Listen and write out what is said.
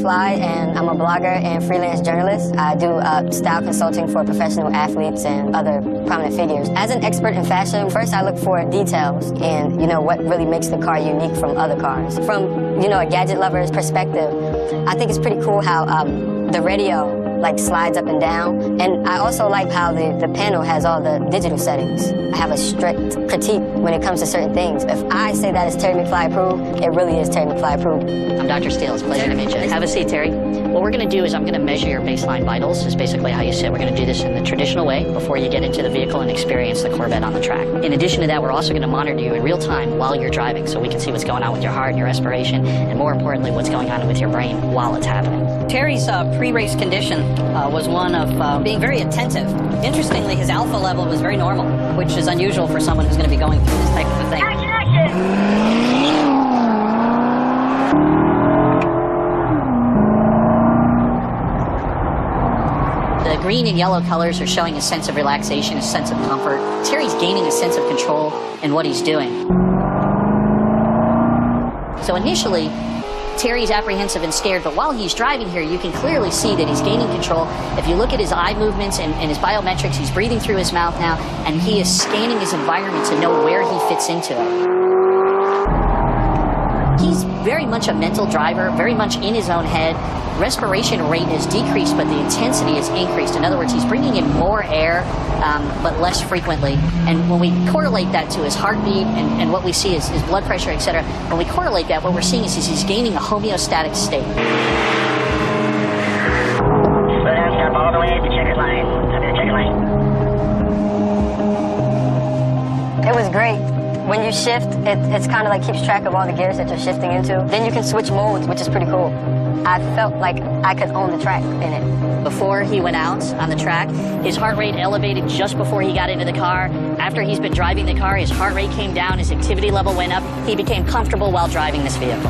McFly, and I'm a blogger and freelance journalist. I do style consulting for professional athletes and other prominent figures. As an expert in fashion, first I look for details and, what really makes the car unique from other cars. From, a gadget lover's perspective, I think it's pretty cool how the radio slides up and down. And I also like how the panel has all the digital settings. I have a strict critique when it comes to certain things. If I say that is Terry McFly approved, it really is Terry McFly approved. I'm Dr. Steele. It's a pleasure to meet you. Have a seat, Terry. What we're going to do is I'm going to measure your baseline vitals. Is basically how you sit. We're going to do this in the traditional way before you get into the vehicle and experience the Corvette on the track. In addition to that, we're also going to monitor you in real time while you're driving, so we can see what's going on with your heart, your respiration, and more importantly, what's going on with your brain while it's happening. Terry's pre-race condition was one of being very attentive. Interestingly, his alpha level was very normal, which is unusual for someone who's going to be going through this type of a thing. The green and yellow colors are showing a sense of relaxation, a sense of comfort. Terry's gaining a sense of control in what he's doing. So initially, Terry's apprehensive and scared, but while he's driving here, you can clearly see that he's gaining control. If you look at his eye movements and his biometrics, he's breathing through his mouth now, and he is scanning his environment to know where he fits into it. He's very much a mental driver, very much in his own head. Respiration rate has decreased, but the intensity has increased. In other words, he's bringing in more air, but less frequently. And when we correlate that to his heartbeat and what we see is his blood pressure, etc., when we correlate that, what we're seeing is he's gaining a homeostatic state. Slow down, stop all the way at the checkered line. Up to the checkered line. It was great. When you shift, it's kind of keeps track of all the gears that you're shifting into. Then you can switch modes, which is pretty cool. I felt like I could own the track in it. Before he went out on the track, his heart rate elevated just before he got into the car. After he's been driving the car, his heart rate came down, his activity level went up. He became comfortable while driving this vehicle.